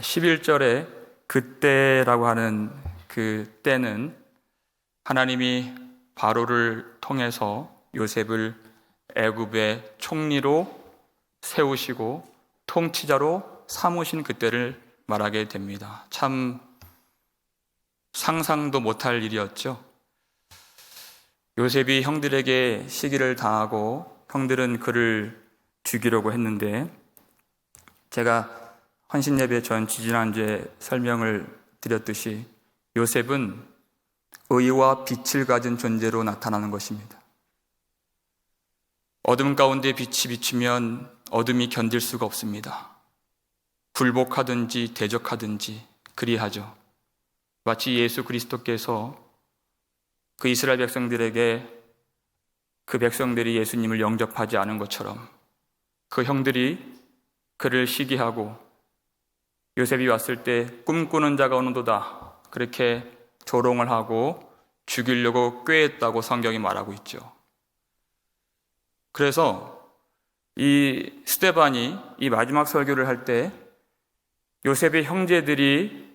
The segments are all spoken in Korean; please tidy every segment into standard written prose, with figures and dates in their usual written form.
11절에 그때라고 하는 그 때는 하나님이 바로를 통해서 요셉을 애굽의 총리로 세우시고 통치자로 삼으신 그때를 말하게 됩니다. 참 상상도 못할 일이었죠. 요셉이 형들에게 시기를 당하고 형들은 그를 죽이려고 했는데, 제가 헌신예배 전 지지난주에 설명을 드렸듯이 요셉은 의와 빛을 가진 존재로 나타나는 것입니다. 어둠 가운데 빛이 비추면 어둠이 견딜 수가 없습니다. 굴복하든지 대적하든지 그리하죠. 마치 예수 그리스도께서 그 이스라엘 백성들에게 그 백성들이 예수님을 영접하지 않은 것처럼 그 형들이 그를 시기하고 요셉이 왔을 때 꿈꾸는 자가 오는도다 그렇게 조롱을 하고 죽이려고 꾀했다고 성경이 말하고 있죠. 그래서 이 스데반이 이 마지막 설교를 할 때 요셉의 형제들이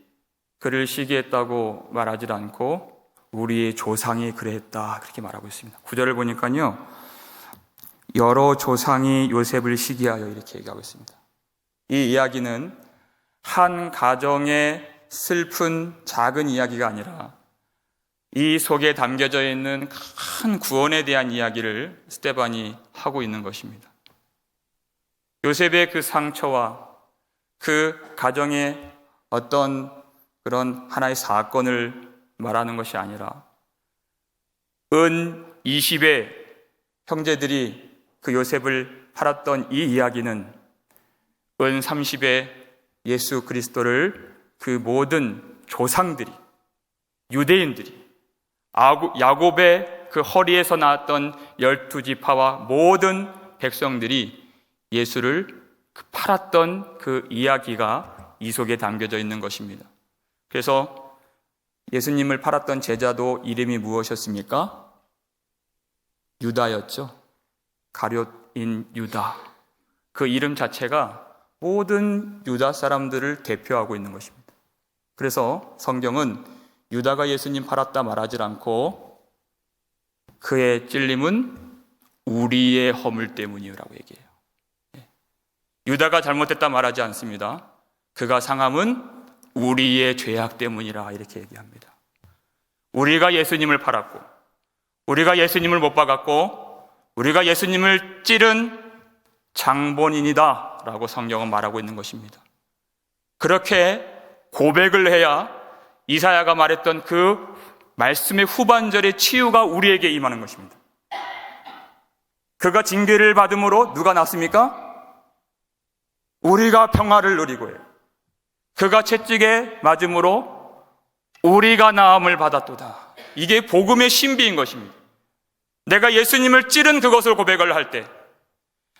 그를 시기했다고 말하지 않고 우리의 조상이 그랬다 그렇게 말하고 있습니다. 9절을 보니까요, 여러 조상이 요셉을 시기하여 이렇게 얘기하고 있습니다. 이 이야기는 한 가정의 슬픈 작은 이야기가 아니라 이 속에 담겨져 있는 큰 구원에 대한 이야기를 스데반이 하고 있는 것입니다. 요셉의 그 상처와 그 가정의 어떤 그런 하나의 사건을 말하는 것이 아니라 은 20의 형제들이 그 요셉을 팔았던 이 이야기는 은 30의 예수 그리스도를 그 모든 조상들이, 유대인들이, 야곱의 그 허리에서 나왔던 12지파와 모든 백성들이 예수를 팔았던 그 이야기가 이 속에 담겨져 있는 것입니다. 그래서 예수님을 팔았던 제자도 이름이 무엇이었습니까? 유다였죠. 가룟인 유다. 그 이름 자체가 모든 유다 사람들을 대표하고 있는 것입니다. 그래서 성경은 유다가 예수님 팔았다 말하지 않고 그의 찔림은 우리의 허물 때문이라고 얘기해요. 유다가 잘못했다 말하지 않습니다. 그가 상함은 우리의 죄악 때문이라 이렇게 얘기합니다. 우리가 예수님을 팔았고 우리가 예수님을 못 박았고 우리가 예수님을 찌른 장본인이다 라고 성경은 말하고 있는 것입니다. 그렇게 고백을 해야 이사야가 말했던 그 말씀의 후반절의 치유가 우리에게 임하는 것입니다. 그가 징계를 받음으로 누가 났습니까? 우리가 평화를 누리고 해요. 그가 채찍에 맞음으로 우리가 나음을 받았도다. 이게 복음의 신비인 것입니다. 내가 예수님을 찌른 그것을 고백을 할 때,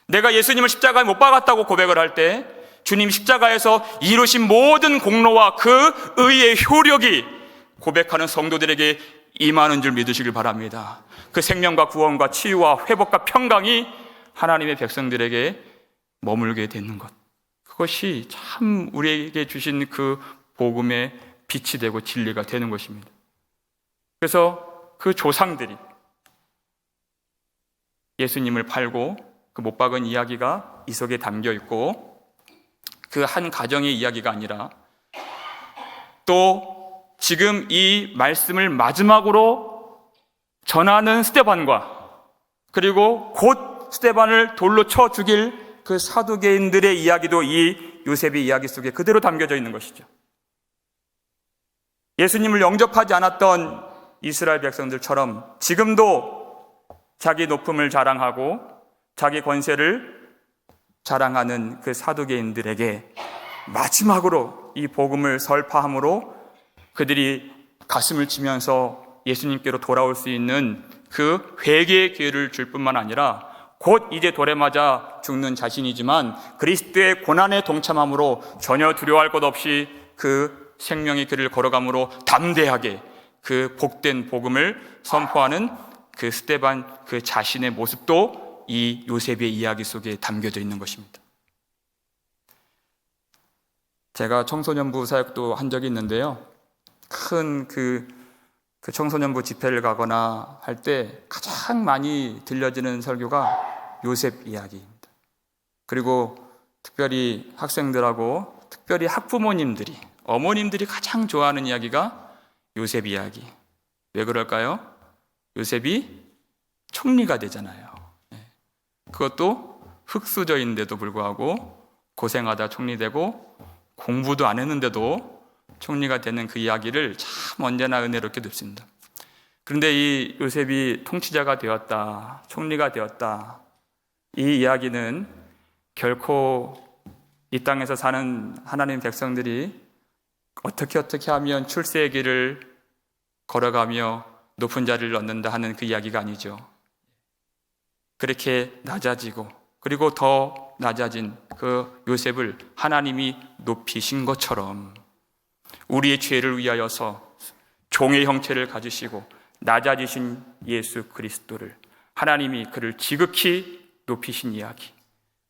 내가 예수님을 십자가에 못 박았다고 고백을 할 때 주님 십자가에서 이루신 모든 공로와 그 의의 효력이 고백하는 성도들에게 임하는 줄 믿으시길 바랍니다. 그 생명과 구원과 치유와 회복과 평강이 하나님의 백성들에게 머물게 되는 것, 그것이 참 우리에게 주신 그 복음의 빛이 되고 진리가 되는 것입니다. 그래서 그 조상들이 예수님을 팔고 그 못 박은 이야기가 이 속에 담겨 있고, 그 한 가정의 이야기가 아니라 또 지금 이 말씀을 마지막으로 전하는 스데반과 그리고 곧 스데반을 돌로 쳐 죽일 그 사두개인들의 이야기도 이 요셉의 이야기 속에 그대로 담겨져 있는 것이죠. 예수님을 영접하지 않았던 이스라엘 백성들처럼 지금도 자기 높음을 자랑하고 자기 권세를 자랑하는 그 사두개인들에게 마지막으로 이 복음을 설파함으로 그들이 가슴을 치면서 예수님께로 돌아올 수 있는 그 회개의 기회를 줄 뿐만 아니라 곧 이제 돌에 맞아 죽는 자신이지만 그리스도의 고난에 동참함으로 전혀 두려워할 것 없이 그 생명의 길을 걸어감으로 담대하게 그 복된 복음을 선포하는 그 스데반 그 자신의 모습도 이 요셉의 이야기 속에 담겨져 있는 것입니다. 제가 청소년부 사역도 한 적이 있는데요. 큰 그 청소년부 집회를 가거나 할 때 가장 많이 들려지는 설교가 요셉 이야기입니다. 그리고 특별히 학생들하고 특별히 학부모님들이, 어머님들이 가장 좋아하는 이야기가 요셉 이야기. 왜 그럴까요? 요셉이 총리가 되잖아요. 그것도 흙수저인데도 불구하고 고생하다 총리되고 공부도 안 했는데도 총리가 되는 그 이야기를 참 언제나 은혜롭게 듣습니다. 그런데 이 요셉이 통치자가 되었다, 총리가 되었다, 이 이야기는 결코 이 땅에서 사는 하나님 백성들이 어떻게 하면 출세의 길을 걸어가며 높은 자리를 얻는다 하는 그 이야기가 아니죠. 그렇게 낮아지고 그리고 더 낮아진 그 요셉을 하나님이 높이신 것처럼 우리의 죄를 위하여서 종의 형체를 가지시고 낮아지신 예수 그리스도를 하나님이 그를 지극히 높이신 이야기.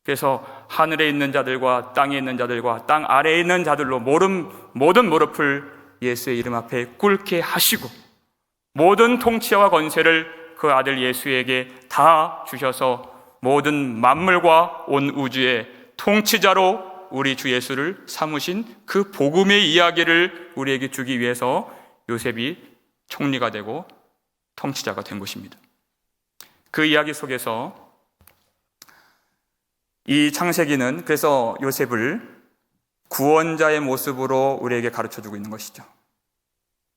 그래서 하늘에 있는 자들과 땅에 있는 자들과 땅 아래에 있는 자들로 모든 무릎을 예수의 이름 앞에 꿇게 하시고 모든 통치와 권세를 그 아들 예수에게 다 주셔서 모든 만물과 온 우주의 통치자로 우리 주 예수를 삼으신 그 복음의 이야기를 우리에게 주기 위해서 요셉이 총리가 되고 통치자가 된 것입니다. 그 이야기 속에서 이 창세기는 그래서 요셉을 구원자의 모습으로 우리에게 가르쳐주고 있는 것이죠.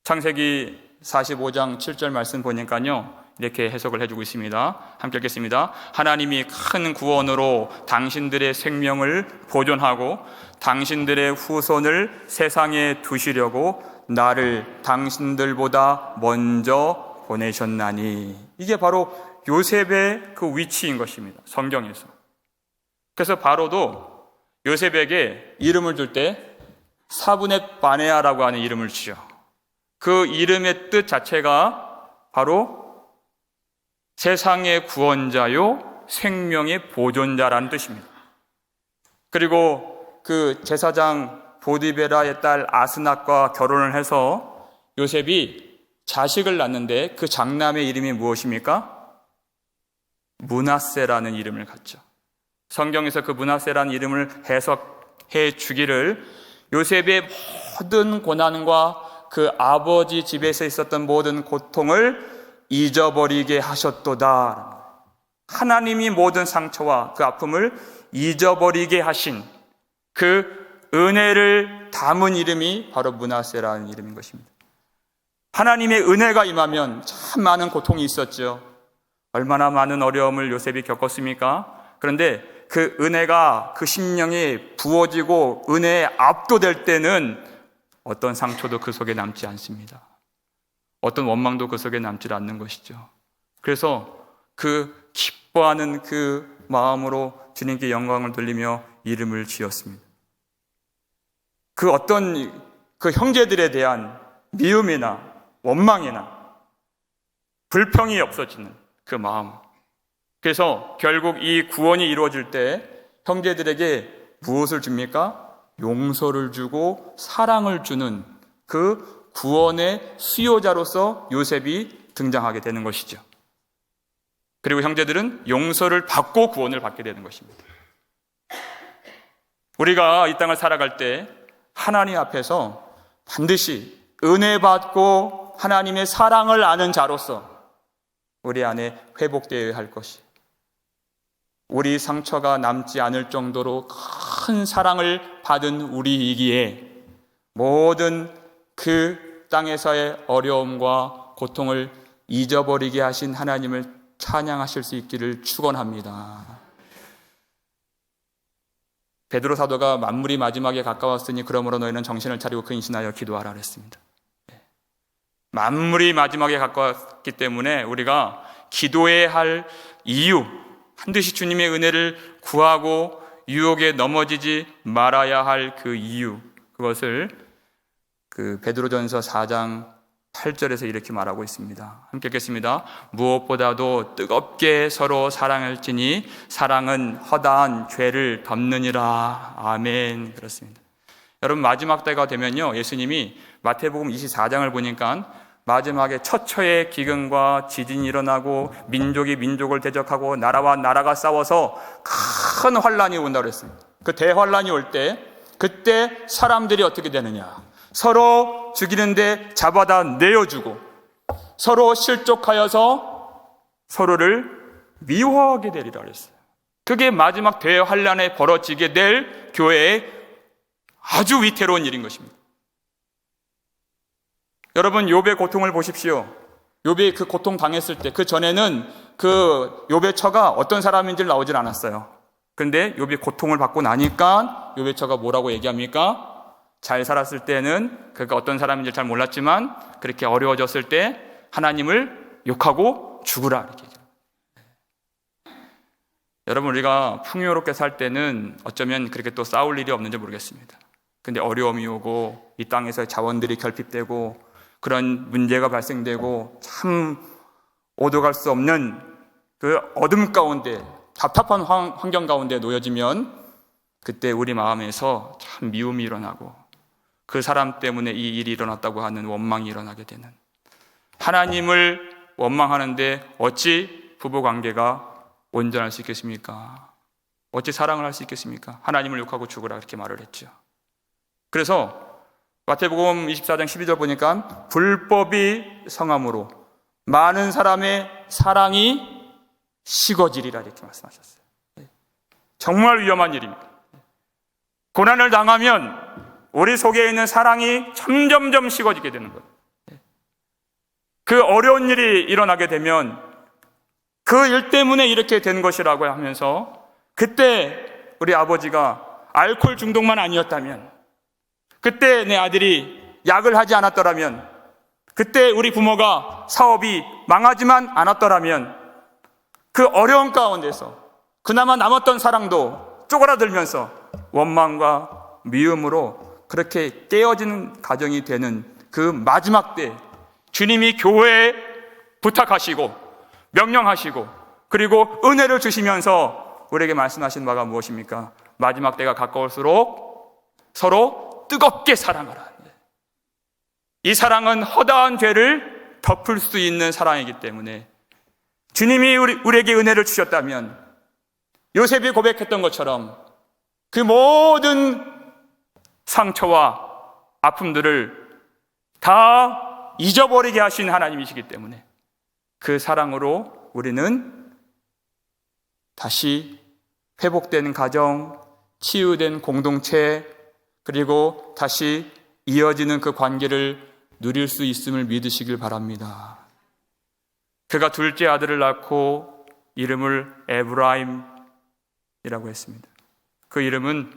창세기 45장 7절 말씀 보니까요, 이렇게 해석을 해주고 있습니다. 함께 읽겠습니다. 하나님이 큰 구원으로 당신들의 생명을 보존하고 당신들의 후손을 세상에 두시려고 나를 당신들보다 먼저 보내셨나니. 이게 바로 요셉의 그 위치인 것입니다. 성경에서. 그래서 바로도 요셉에게 이름을 줄 때 사브넷 바네아라고 하는 이름을 지어. 그 이름의 뜻 자체가 바로 세상의 구원자요 생명의 보존자라는 뜻입니다. 그리고 그 제사장 보디베라의 딸 아스낫과 결혼을 해서 요셉이 자식을 낳는데 그 장남의 이름이 무엇입니까? 므낫세라는 이름을 갖죠. 성경에서 그 므낫세라는 이름을 해석해 주기를 요셉의 모든 고난과 그 아버지 집에서 있었던 모든 고통을 잊어버리게 하셨도다. 하나님이 모든 상처와 그 아픔을 잊어버리게 하신 그 은혜를 담은 이름이 바로 므낫세라는 이름인 것입니다. 하나님의 은혜가 임하면 참 많은 고통이 있었죠. 얼마나 많은 어려움을 요셉이 겪었습니까? 그런데 그 은혜가 그 심령이 부어지고 은혜에 압도될 때는 어떤 상처도 그 속에 남지 않습니다. 어떤 원망도 그 속에 남지 않는 것이죠. 그래서 그 기뻐하는 그 마음으로 주님께 영광을 돌리며 이름을 지었습니다. 그 어떤 그 형제들에 대한 미움이나 원망이나 불평이 없어지는 그 마음. 그래서 결국 이 구원이 이루어질 때 형제들에게 무엇을 줍니까? 용서를 주고 사랑을 주는 그 구원의 수요자로서 요셉이 등장하게 되는 것이죠. 그리고 형제들은 용서를 받고 구원을 받게 되는 것입니다. 우리가 이 땅을 살아갈 때 하나님 앞에서 반드시 은혜 받고 하나님의 사랑을 아는 자로서 우리 안에 회복되어야 할 것이, 우리 상처가 남지 않을 정도로 큰 사랑을 받은 우리이기에 모든 그 땅에서의 어려움과 고통을 잊어버리게 하신 하나님을 찬양하실 수 있기를 축원합니다. 베드로 사도가 만물이 마지막에 가까웠으니 그러므로 너희는 정신을 차리고 근신하여 기도하라 그랬습니다. 만물이 마지막에 가까웠기 때문에 우리가 기도해야 할 이유, 반드시 주님의 은혜를 구하고 유혹에 넘어지지 말아야 할 그 이유, 그것을 그 베드로전서 4장 8절에서 이렇게 말하고 있습니다. 함께 읽겠습니다. 무엇보다도 뜨겁게 서로 사랑할지니 사랑은 허다한 죄를 덮느니라. 아멘. 그렇습니다. 여러분, 마지막 때가 되면요, 예수님이 마태복음 24장을 보니까 마지막에 처처의 기근과 지진이 일어나고 민족이 민족을 대적하고 나라와 나라가 싸워서 큰 환란이 온다고 그랬어요. 그 대환란이 올 때, 그때 사람들이 어떻게 되느냐? 서로 죽이는데 잡아다 내어주고 서로 실족하여서 서로를 미워하게 되리라 그랬어요. 그게 마지막 대환란에 벌어지게 될 교회의 아주 위태로운 일인 것입니다. 여러분, 욥의 고통을 보십시오. 욥이 그 고통 당했을 때, 그 전에는 그 욥의 처가 어떤 사람인지 나오질 않았어요. 그런데 욥이 고통을 받고 나니까 욥의 처가 뭐라고 얘기합니까? 잘 살았을 때는 그가 어떤 사람인지 잘 몰랐지만 그렇게 어려워졌을 때 하나님을 욕하고 죽으라 이렇게 얘기해요. 여러분, 우리가 풍요롭게 살 때는 어쩌면 그렇게 또 싸울 일이 없는지 모르겠습니다. 근데 어려움이 오고 이 땅에서 자원들이 결핍되고 그런 문제가 발생되고 참 오도갈 수 없는 그 어둠 가운데, 답답한 환경 가운데 놓여지면 그때 우리 마음에서 참 미움이 일어나고 그 사람 때문에 이 일이 일어났다고 하는 원망이 일어나게 되는, 하나님을 원망하는데 어찌 부부관계가 온전할 수 있겠습니까? 어찌 사랑을 할 수 있겠습니까? 하나님을 욕하고 죽으라 이렇게 말을 했죠. 그래서 마태복음 24장 12절 보니까 불법이 성함으로 많은 사람의 사랑이 식어지리라 이렇게 말씀하셨어요. 정말 위험한 일입니다. 고난을 당하면 우리 속에 있는 사랑이 점점점 식어지게 되는 거예요. 그 어려운 일이 일어나게 되면 그 일 때문에 이렇게 된 것이라고 하면서, 그때 우리 아버지가 알코올 중독만 아니었다면, 그때 내 아들이 약을 하지 않았더라면, 그때 우리 부모가 사업이 망하지만 않았더라면, 그 어려운 가운데서 그나마 남았던 사랑도 쪼그라들면서 원망과 미움으로 그렇게 깨어지는 가정이 되는 그 마지막 때, 주님이 교회에 부탁하시고 명령하시고 그리고 은혜를 주시면서 우리에게 말씀하신 바가 무엇입니까? 마지막 때가 가까울수록 서로 뜨겁게 사랑하라. 이 사랑은 허다한 죄를 덮을 수 있는 사랑이기 때문에 주님이 우리에게 은혜를 주셨다면 요셉이 고백했던 것처럼 그 모든 상처와 아픔들을 다 잊어버리게 하신 하나님이시기 때문에 그 사랑으로 우리는 다시 회복된 가정, 치유된 공동체, 그리고 다시 이어지는 그 관계를 누릴 수 있음을 믿으시길 바랍니다. 그가 둘째 아들을 낳고 이름을 에브라임이라고 했습니다. 그 이름은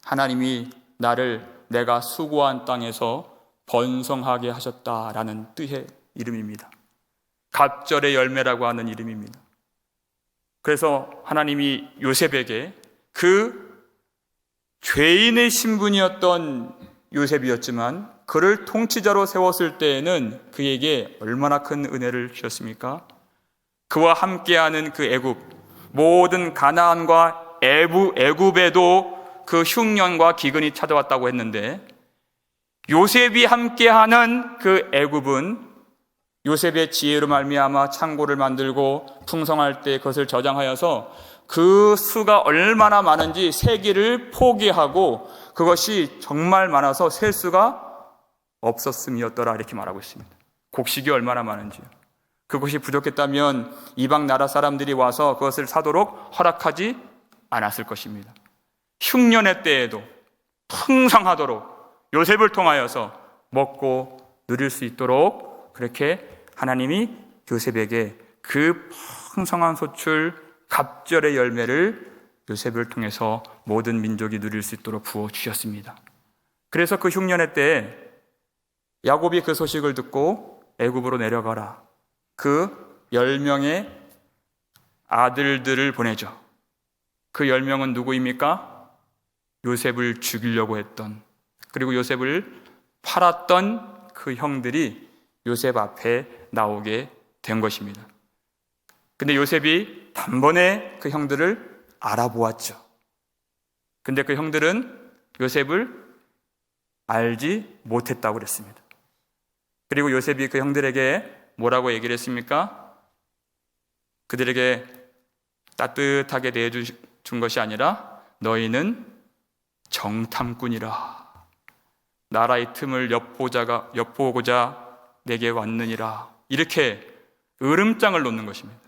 하나님이 나를 내가 수고한 땅에서 번성하게 하셨다라는 뜻의 이름입니다. 갑절의 열매라고 하는 이름입니다. 그래서 하나님이 요셉에게 그 죄인의 신분이었던 요셉이었지만 그를 통치자로 세웠을 때에는 그에게 얼마나 큰 은혜를 주셨습니까? 그와 함께하는 그 애굽, 모든 가나안과 애굽에도 그 흉년과 기근이 찾아왔다고 했는데, 요셉이 함께하는 그 애굽은 요셉의 지혜로 말미암아 창고를 만들고 풍성할 때 그것을 저장하여서 그 수가 얼마나 많은지 세기를 포기하고 그것이 정말 많아서 셀 수가 없었음이었더라 이렇게 말하고 있습니다. 곡식이 얼마나 많은지요. 그것이 부족했다면 이방 나라 사람들이 와서 그것을 사도록 허락하지 않았을 것입니다. 흉년의 때에도 풍성하도록 요셉을 통하여서 먹고 누릴 수 있도록 그렇게 하나님이 요셉에게 그 풍성한 소출 갑절의 열매를 요셉을 통해서 모든 민족이 누릴 수 있도록 부어주셨습니다. 그래서 그 흉년의 때에 야곱이 그 소식을 듣고 애굽으로 내려가라. 그 10명의 아들들을 보내죠. 그 10명은 누구입니까? 요셉을 죽이려고 했던, 그리고 요셉을 팔았던 그 형들이 요셉 앞에 나오게 된 것입니다. 근데 요셉이 단번에 그 형들을 알아보았죠. 근데 그 형들은 요셉을 알지 못했다고 그랬습니다. 그리고 요셉이 그 형들에게 뭐라고 얘기를 했습니까? 그들에게 따뜻하게 대해준 것이 아니라 너희는 정탐꾼이라. 나라의 틈을 엿보고자 내게 왔느니라. 이렇게 으름장을 놓는 것입니다.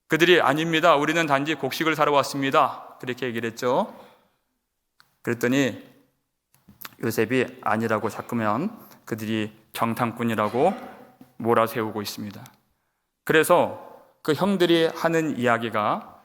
그들이 아닙니다. 우리는 단지 곡식을 사러 왔습니다. 그렇게 얘기를 했죠. 그랬더니 요셉이 아니라고 자꾸면 그들이 정탐꾼이라고 몰아세우고 있습니다. 그래서 그 형들이 하는 이야기가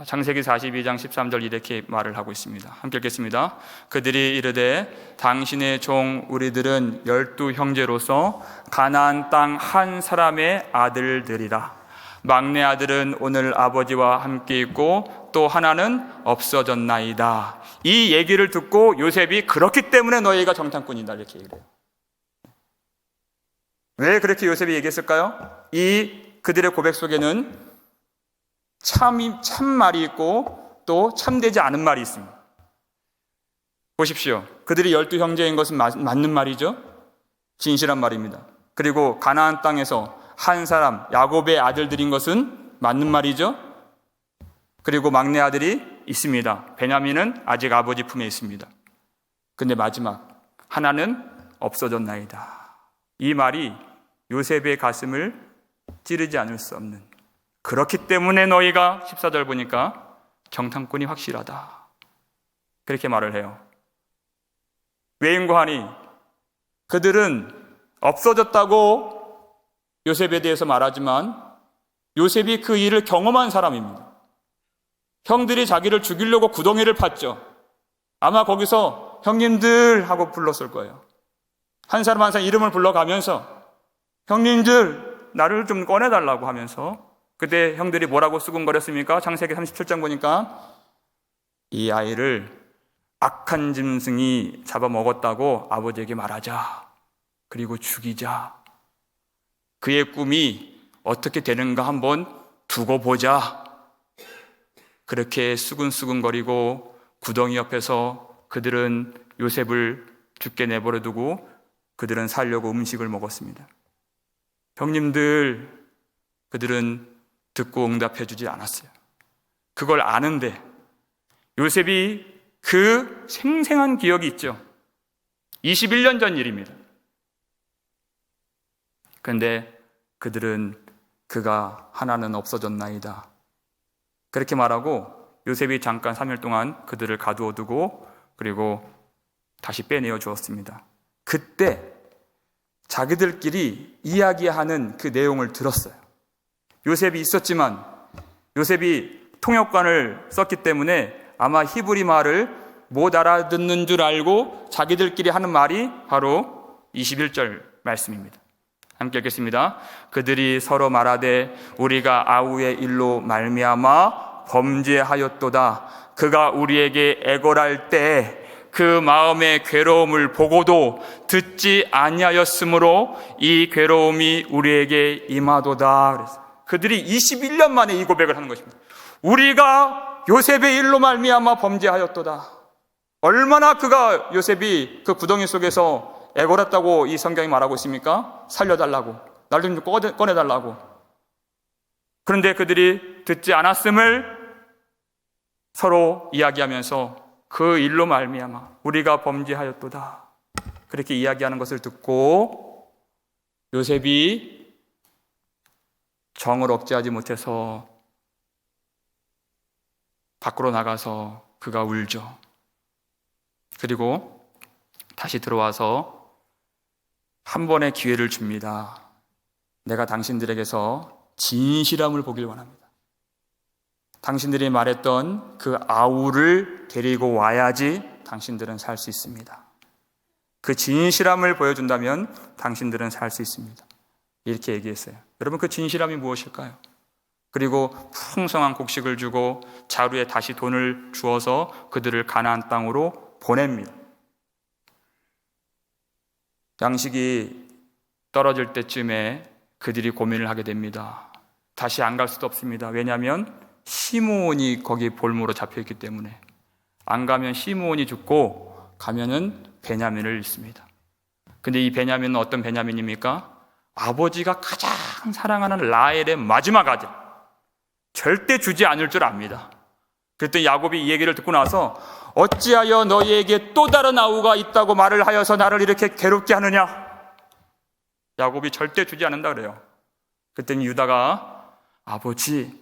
창세기 42장 13절 이렇게 말을 하고 있습니다. 함께 읽겠습니다. 그들이 이르되 당신의 종 우리들은 12 형제로서 가나안 땅 한 사람의 아들들이라. 막내 아들은 오늘 아버지와 함께 있고 또 하나는 없어졌나이다. 이 얘기를 듣고 요셉이 그렇기 때문에 너희가 정탐꾼이다 이렇게 얘기를 해요. 왜 그렇게 요셉이 얘기했을까요? 이 그들의 고백 속에는 참 말이 있고 또 참되지 않은 말이 있습니다. 보십시오. 그들이 12 형제인 것은 맞는 말이죠. 진실한 말입니다. 그리고 가나안 땅에서 한 사람 야곱의 아들들인 것은 맞는 말이죠. 그리고 막내 아들이 있습니다. 베냐민은 아직 아버지 품에 있습니다. 근데 마지막 하나는 없어졌나이다. 이 말이 요셉의 가슴을 찌르지 않을 수 없는, 그렇기 때문에 너희가 14절 보니까 정탐꾼이 확실하다 그렇게 말을 해요. 왜인고 하니 그들은 없어졌다고 요셉에 대해서 말하지만 요셉이 그 일을 경험한 사람입니다. 형들이 자기를 죽이려고 구덩이를 팠죠. 아마 거기서 형님들 하고 불렀을 거예요. 한 사람 한 사람 이름을 불러가면서 형님들 나를 좀 꺼내달라고 하면서, 그때 형들이 뭐라고 수군거렸습니까? 창세기 37장 보니까 이 아이를 악한 짐승이 잡아먹었다고 아버지에게 말하자. 그리고 죽이자. 그의 꿈이 어떻게 되는가 한번 두고 보자. 그렇게 수근수근거리고 구덩이 옆에서 그들은 요셉을 죽게 내버려 두고 그들은 살려고 음식을 먹었습니다. 형님들, 그들은 듣고 응답해 주지 않았어요. 그걸 아는데 요셉이 그 생생한 기억이 있죠. 21년 전 일입니다. 그런데 그들은 그가 하나는 없어졌나이다 그렇게 말하고 요셉이 잠깐 3일 동안 그들을 가두어 두고 그리고 다시 빼내어 주었습니다. 그때 자기들끼리 이야기하는 그 내용을 들었어요. 요셉이 있었지만 요셉이 통역관을 썼기 때문에 아마 히브리 말을 못 알아듣는 줄 알고 자기들끼리 하는 말이 바로 21절 말씀입니다. 함께 읽겠습니다. 그들이 서로 말하되 우리가 아우의 일로 말미암아 범죄하였도다. 그가 우리에게 애걸할 때 그 마음의 괴로움을 보고도 듣지 아니하였으므로 이 괴로움이 우리에게 임하도다. 그랬어요. 그들이 21년 만에 이 고백을 하는 것입니다. 우리가 요셉의 일로 말미암아 범죄하였도다. 얼마나 그가 요셉이 그 구덩이 속에서 애걸었다고 이 성경이 말하고 있습니까? 살려달라고, 날 좀 꺼내달라고. 그런데 그들이 듣지 않았음을 서로 이야기하면서 그 일로 말미암아 우리가 범죄하였도다 그렇게 이야기하는 것을 듣고 요셉이 정을 억제하지 못해서 밖으로 나가서 그가 울죠. 그리고 다시 들어와서 한 번의 기회를 줍니다. 내가 당신들에게서 진실함을 보길 원합니다. 당신들이 말했던 그 아우를 데리고 와야지 당신들은 살 수 있습니다. 그 진실함을 보여준다면 당신들은 살 수 있습니다. 이렇게 얘기했어요. 여러분, 그 진실함이 무엇일까요? 그리고 풍성한 곡식을 주고 자루에 다시 돈을 주어서 그들을 가나안 땅으로 보냅니다. 양식이 떨어질 때쯤에 그들이 고민을 하게 됩니다. 다시 안 갈 수도 없습니다. 왜냐하면 시므온이 거기 볼모로 잡혀있기 때문에 안 가면 시므온이 죽고 가면은 베냐민을 잃습니다. 근데 이 베냐민은 어떤 베냐민입니까? 아버지가 가장 사랑하는 라헬의 마지막 아들. 절대 주지 않을 줄 압니다. 그랬더니 야곱이 이 얘기를 듣고 나서 어찌하여 너희에게 또 다른 아우가 있다고 말을 하여서 나를 이렇게 괴롭게 하느냐? 야곱이 절대 주지 않는다 그래요. 그랬더니 유다가 아버지,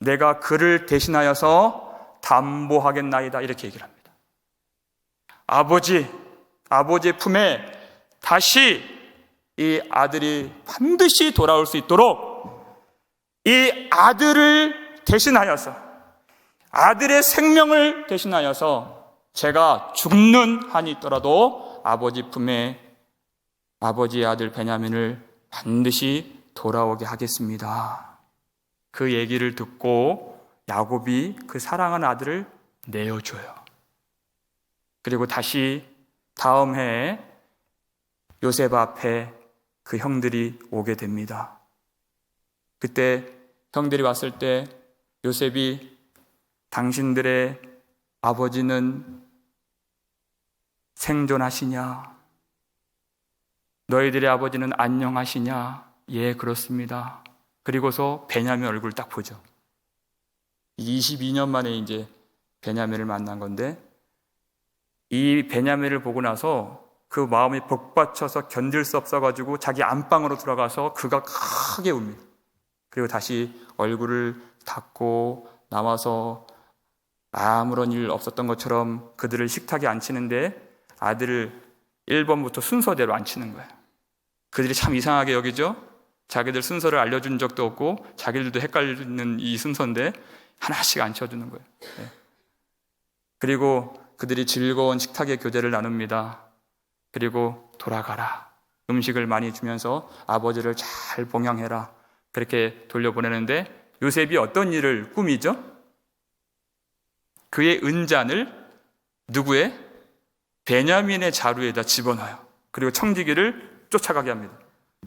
내가 그를 대신하여서 담보하겠나이다 이렇게 얘기를 합니다. 아버지의 품에 다시 이 아들이 반드시 돌아올 수 있도록 이 아들을 대신하여서, 아들의 생명을 대신하여서 제가 죽는 한이 있더라도 아버지 품에 아버지의 아들 베냐민을 반드시 돌아오게 하겠습니다. 그 얘기를 듣고 야곱이 그 사랑하는 아들을 내어줘요. 그리고 다시 다음 해에 요셉 앞에 그 형들이 오게 됩니다. 그때 형들이 왔을 때 요셉이 당신들의 아버지는 생존하시냐? 너희들의 아버지는 안녕하시냐? 예, 그렇습니다. 그리고서 베냐민 얼굴 딱 보죠. 22년 만에 이제 베냐민을 만난 건데 이 베냐민을 보고 나서 그 마음이 복받쳐서 견딜 수 없어가지고 자기 안방으로 들어가서 그가 크게 웁니다. 그리고 다시 얼굴을 닦고 나와서 아무런 일 없었던 것처럼 그들을 식탁에 앉히는데 아들을 1번부터 순서대로 앉히는 거예요. 그들이 참 이상하게 여기죠. 자기들 순서를 알려준 적도 없고 자기들도 헷갈리는 이 순서인데 하나씩 앉혀주는 거예요. 네. 그리고 그들이 즐거운 식탁의 교제를 나눕니다. 그리고 돌아가라. 음식을 많이 주면서 아버지를 잘 봉양해라. 그렇게 돌려보내는데 요셉이 어떤 일을 꾸미죠? 그의 은잔을 누구의? 베냐민의 자루에다 집어넣어요. 그리고 청지기를 쫓아가게 합니다.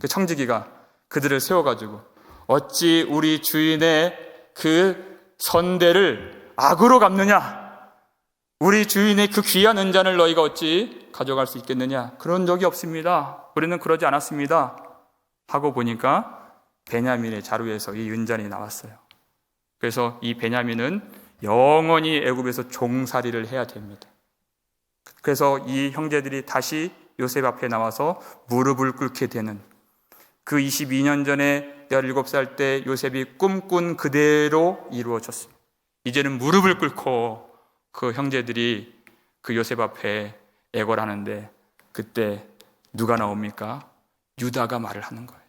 그 청지기가 그들을 세워가지고 어찌 우리 주인의 그 선대를 악으로 갚느냐? 우리 주인의 그 귀한 은잔을 너희가 어찌 가져갈 수 있겠느냐? 그런 적이 없습니다. 우리는 그러지 않았습니다. 하고 보니까 베냐민의 자루에서 이 은잔이 나왔어요. 그래서 이 베냐민은 영원히 애굽에서 종살이를 해야 됩니다. 그래서 이 형제들이 다시 요셉 앞에 나와서 무릎을 꿇게 되는 그 22년 전에 17살 때 요셉이 꿈꾼 그대로 이루어졌습니다. 이제는 무릎을 꿇고 그 형제들이 그 요셉 앞에 애걸하는데 그때 누가 나옵니까? 유다가 말을 하는 거예요.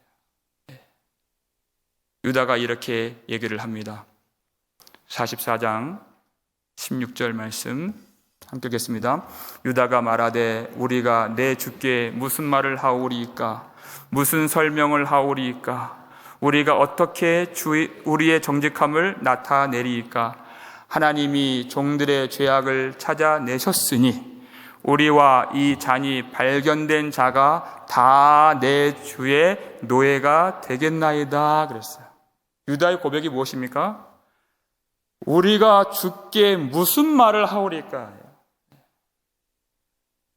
유다가 이렇게 얘기를 합니다. 44장 16절 말씀 함께 읽겠습니다. 유다가 말하되 우리가 내 주께 무슨 말을 하오리이까? 무슨 설명을 하오리이까? 우리가 어떻게 우리의 정직함을 나타내리이까? 하나님이 종들의 죄악을 찾아내셨으니 우리와 이 잔이 발견된 자가 다 내 주의 노예가 되겠나이다 그랬어요. 유다의 고백이 무엇입니까? 우리가 주께 무슨 말을 하오리까?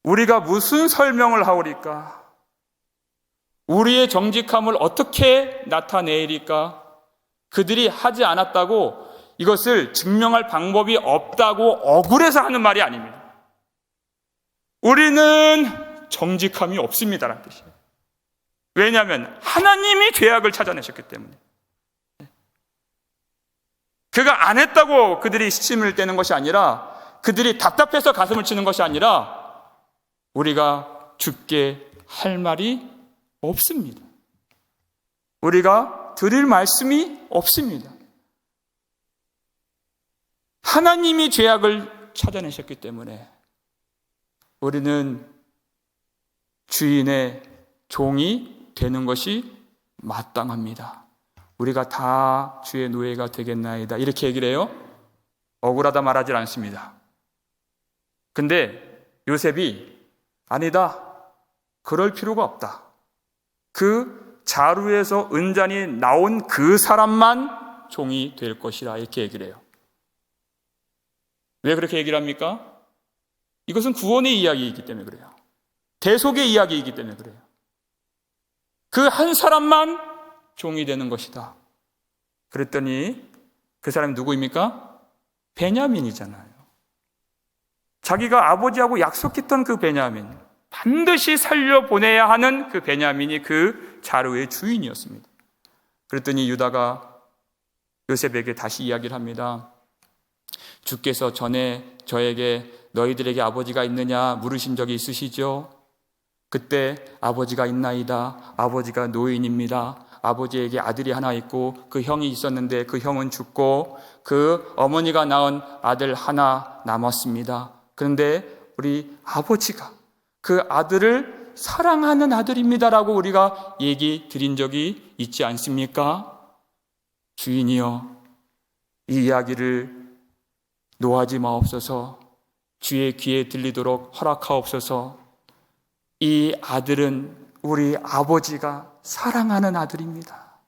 우리가 무슨 설명을 하오리까? 우리의 정직함을 어떻게 나타내리까? 그들이 하지 않았다고 이것을 증명할 방법이 없다고 억울해서 하는 말이 아닙니다. 우리는 정직함이 없습니다라는 뜻이에요. 왜냐하면 하나님이 죄악을 찾아내셨기 때문에. 그가 안 했다고 그들이 시침을 떼는 것이 아니라 그들이 답답해서 가슴을 치는 것이 아니라 우리가 주께 할 말이 없습니다. 우리가 드릴 말씀이 없습니다. 하나님이 죄악을 찾아내셨기 때문에 우리는 주인의 종이 되는 것이 마땅합니다. 우리가 다 주의 노예가 되겠나이다. 이렇게 얘기를 해요. 억울하다 말하지 않습니다. 근데 요셉이 아니다. 그럴 필요가 없다. 그 자루에서 은잔이 나온 그 사람만 종이 될 것이라 이렇게 얘기를 해요. 왜 그렇게 얘기를 합니까? 이것은 구원의 이야기이기 때문에 그래요. 대속의 이야기이기 때문에 그래요. 그 한 사람만 종이 되는 것이다. 그랬더니 그 사람이 누구입니까? 베냐민이잖아요. 자기가 아버지하고 약속했던 그 베냐민, 반드시 살려보내야 하는 그 베냐민이 그 자루의 주인이었습니다. 그랬더니 유다가 요셉에게 다시 이야기를 합니다. 주께서 전에 저에게 너희들에게 아버지가 있느냐 물으신 적이 있으시죠? 그때 아버지가 있나이다. 아버지가 노인입니다. 아버지에게 아들이 하나 있고 그 형이 있었는데 그 형은 죽고 그 어머니가 낳은 아들 하나 남았습니다. 그런데 우리 아버지가 그 아들을 사랑하는 아들입니다라고 우리가 얘기 드린 적이 있지 않습니까? 주인이여, 이 이야기를 노하지 마옵소서. 주의 귀에 들리도록 허락하옵소서. 이 아들은 우리 아버지가 사랑하는 아들입니다.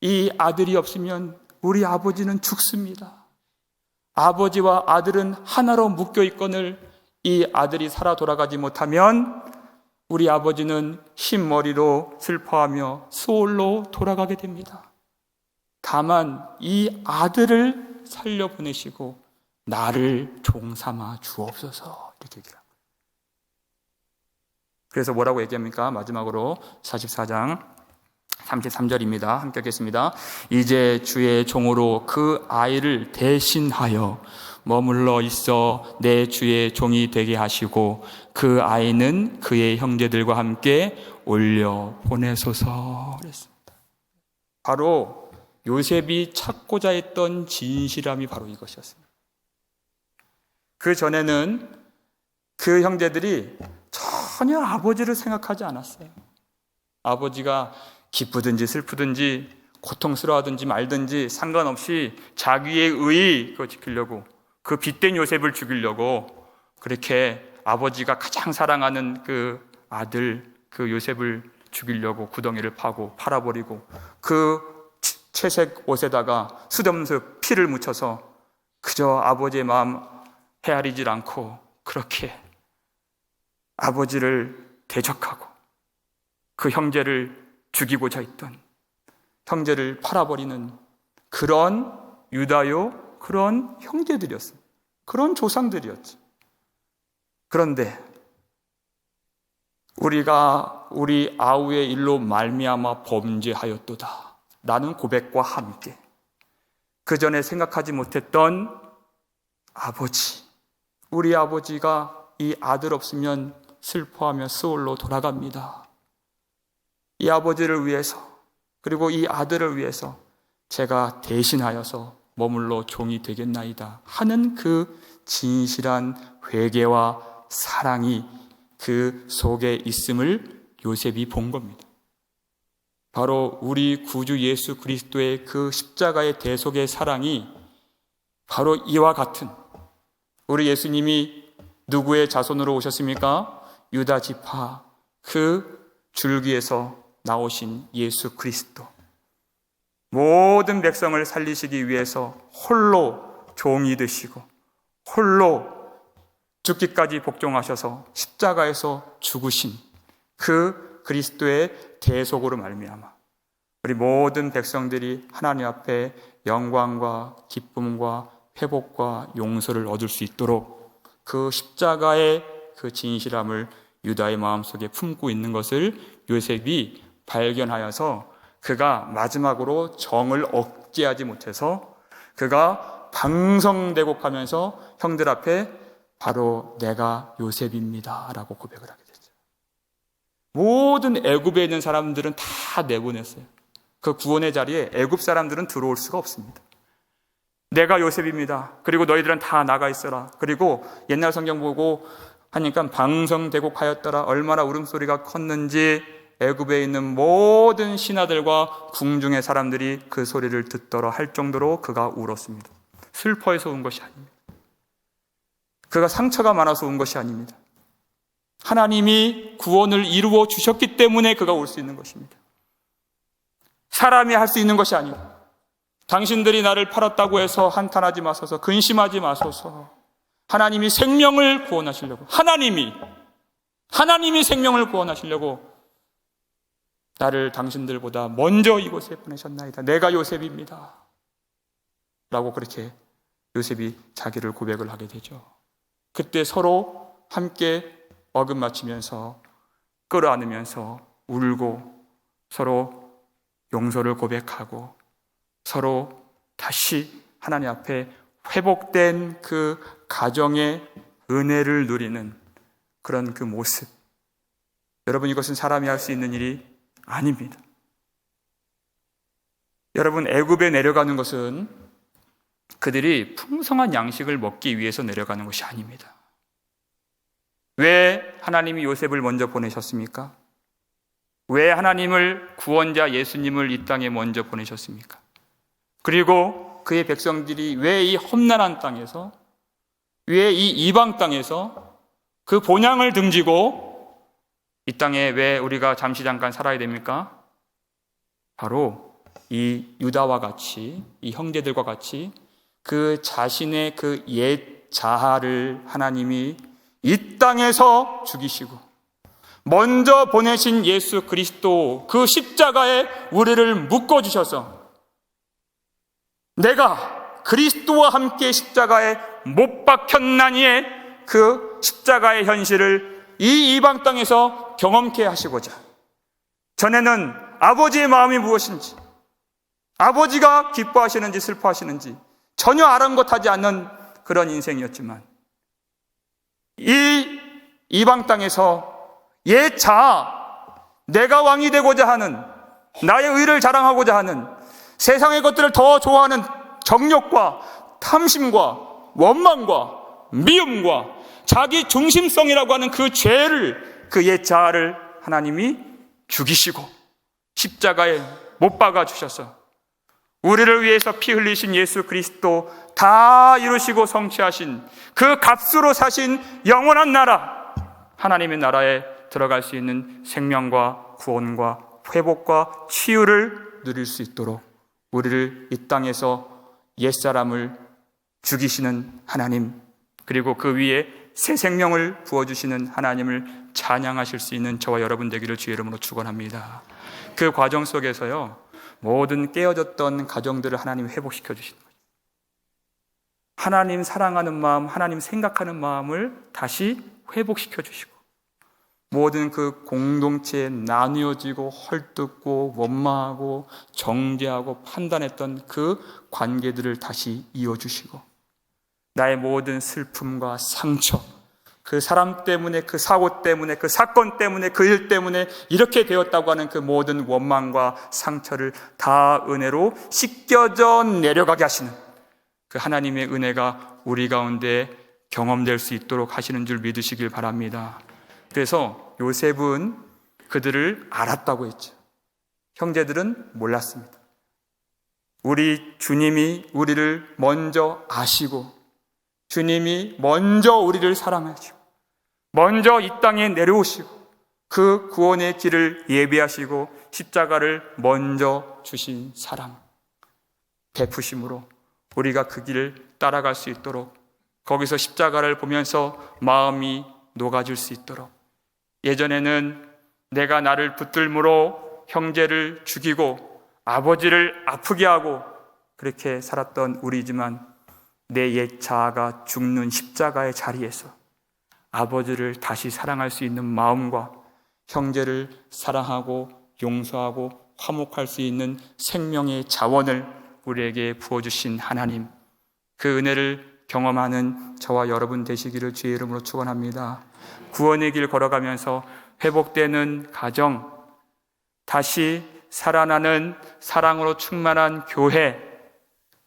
이 아들이 없으면 우리 아버지는 죽습니다. 아버지와 아들은 하나로 묶여 있거늘 이 아들이 살아 돌아가지 못하면 우리 아버지는 흰머리로 슬퍼하며 수올로 돌아가게 됩니다. 다만 이 아들을 살려보내시고 나를 종삼아 주옵소서, 이렇게 얘기합니다. 그래서 뭐라고 얘기합니까? 마지막으로 44장 33절입니다. 함께 하겠습니다. 이제 주의 종으로 그 아이를 대신하여 머물러 있어 내 주의 종이 되게 하시고 그 아이는 그의 형제들과 함께 올려 보내소서 그랬습니다. 바로 요셉이 찾고자 했던 진실함이 바로 이것이었습니다. 그 전에는 그 형제들이 전혀 아버지를 생각하지 않았어요. 아버지가 기쁘든지 슬프든지 고통스러워하든지 말든지 상관없이 자기의 의 그거 지키려고, 그 빚된 요셉을 죽이려고 그렇게 아버지가 가장 사랑하는 그 아들 그 요셉을 죽이려고 구덩이를 파고 팔아버리고 그 채색 옷에다가 수염수 피를 묻혀서 그저 아버지의 마음 헤아리질 않고 그렇게 아버지를 대적하고 그 형제를 죽이고자 했던, 형제를 팔아버리는 그런 유다요, 그런 형제들이었습니다. 그런 조상들이었죠. 그런데 우리가 우리 아우의 일로 말미암아 범죄하였도다 라는 고백과 함께 그 전에 생각하지 못했던 아버지, 우리 아버지가 이 아들 없으면 슬퍼하며 스올로 돌아갑니다. 이 아버지를 위해서, 그리고 이 아들을 위해서 제가 대신하여서 머물러 종이 되겠나이다 하는 그 진실한 회개와 사랑이 그 속에 있음을 요셉이 본 겁니다. 바로 우리 구주 예수 그리스도의 그 십자가의 대속의 사랑이 바로 이와 같은, 우리 예수님이 누구의 자손으로 오셨습니까? 유다 지파 그 줄기에서 나오신 예수 그리스도, 모든 백성을 살리시기 위해서 홀로 종이 되시고 홀로 죽기까지 복종하셔서 십자가에서 죽으신 그 그리스도의 대속으로 말미암아 우리 모든 백성들이 하나님 앞에 영광과 기쁨과 회복과 용서를 얻을 수 있도록 그 십자가의 그 진실함을 유다의 마음속에 품고 있는 것을 요셉이 발견하여서 그가 마지막으로 정을 억제하지 못해서 그가 방성대곡하면서 형들 앞에 바로 내가 요셉입니다 라고 고백을 하게 됐죠. 모든 애굽에 있는 사람들은 다 내보냈어요. 그 구원의 자리에 애굽 사람들은 들어올 수가 없습니다. 내가 요셉입니다. 그리고 너희들은 다 나가 있어라. 그리고 옛날 성경 보고 하니까 방성대곡하였더라. 얼마나 울음소리가 컸는지 애굽에 있는 모든 신하들과 궁중의 사람들이 그 소리를 듣더라 할 정도로 그가 울었습니다. 슬퍼해서 운 것이 아닙니다. 그가 상처가 많아서 운 것이 아닙니다. 하나님이 구원을 이루어 주셨기 때문에 그가 울 수 있는 것입니다. 사람이 할 수 있는 것이 아닙니다. 당신들이 나를 팔았다고 해서 한탄하지 마소서, 근심하지 마소서. 하나님이 생명을 구원하시려고, 하나님이 생명을 구원하시려고 나를 당신들보다 먼저 이곳에 보내셨나이다. 내가 요셉입니다. 라고 그렇게 요셉이 자기를 고백을 하게 되죠. 그때 서로 함께 어긋맞히면서 끌어안으면서 울고 서로 용서를 고백하고 서로 다시 하나님 앞에 회복된 그 가정의 은혜를 누리는 그런 그 모습. 여러분, 이것은 사람이 할 수 있는 일이 아닙니다. 여러분, 애굽에 내려가는 것은 그들이 풍성한 양식을 먹기 위해서 내려가는 것이 아닙니다. 왜 하나님이 요셉을 먼저 보내셨습니까? 왜 하나님을 구원자 예수님을 이 땅에 먼저 보내셨습니까? 그리고 그의 백성들이 왜 이 험난한 땅에서, 왜 이 이방 땅에서 그 본향을 등지고 이 땅에 왜 우리가 잠시 잠깐 살아야 됩니까? 바로 이 유다와 같이, 이 형제들과 같이 그 자신의 그 옛 자아를 하나님이 이 땅에서 죽이시고 먼저 보내신 예수 그리스도 그 십자가에 우리를 묶어주셔서 내가 그리스도와 함께 십자가에 못 박혔나니의 그 십자가의 현실을 이 이방 땅에서 경험케 하시고자, 전에는 아버지의 마음이 무엇인지, 아버지가 기뻐하시는지 슬퍼하시는지 전혀 아랑곳하지 않는 그런 인생이었지만 이 이방 땅에서 옛 자아, 내가 왕이 되고자 하는, 나의 의를 자랑하고자 하는, 세상의 것들을 더 좋아하는 정욕과 탐심과 원망과 미움과 자기 중심성이라고 하는 그 죄를, 그 옛 자아를 하나님이 죽이시고 십자가에 못 박아 주셔서 우리를 위해서 피 흘리신 예수 그리스도 다 이루시고 성취하신 그 값으로 사신 영원한 나라, 하나님의 나라에 들어갈 수 있는 생명과 구원과 회복과 치유를 누릴 수 있도록 우리를 이 땅에서 옛사람을 죽이시는 하나님, 그리고 그 위에 새 생명을 부어주시는 하나님을 찬양하실 수 있는 저와 여러분 되기를 주의 이름으로 축원합니다. 그 과정 속에서요, 모든 깨어졌던 가정들을 하나님이 회복시켜 주시는 거예요. 하나님 사랑하는 마음, 하나님 생각하는 마음을 다시 회복시켜 주시고, 모든 그 공동체에 나누어지고 헐뜯고 원망하고 정죄하고 판단했던 그 관계들을 다시 이어주시고, 나의 모든 슬픔과 상처, 그 사람 때문에, 그 사고 때문에, 그 사건 때문에, 그 일 때문에 이렇게 되었다고 하는 그 모든 원망과 상처를 다 은혜로 씻겨져 내려가게 하시는 그 하나님의 은혜가 우리 가운데 경험될 수 있도록 하시는 줄 믿으시길 바랍니다. 그래서 요셉은 그들을 알았다고 했죠. 형제들은 몰랐습니다. 우리 주님이 우리를 먼저 아시고, 주님이 먼저 우리를 사랑하시고, 먼저 이 땅에 내려오시고, 그 구원의 길을 예비하시고 십자가를 먼저 주신 사랑, 베푸심으로 우리가 그 길을 따라갈 수 있도록, 거기서 십자가를 보면서 마음이 녹아질 수 있도록, 예전에는 내가 나를 붙들므로 형제를 죽이고 아버지를 아프게 하고 그렇게 살았던 우리지만, 내 옛 자아가 죽는 십자가의 자리에서 아버지를 다시 사랑할 수 있는 마음과 형제를 사랑하고 용서하고 화목할 수 있는 생명의 자원을 우리에게 부어주신 하나님, 그 은혜를 경험하는 저와 여러분 되시기를 주의 이름으로 축원합니다. 구원의 길 걸어가면서 회복되는 가정, 다시 살아나는 사랑으로 충만한 교회,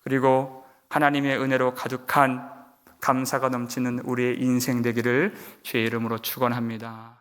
그리고 하나님의 은혜로 가득한 감사가 넘치는 우리의 인생 되기를 주의 이름으로 축원합니다.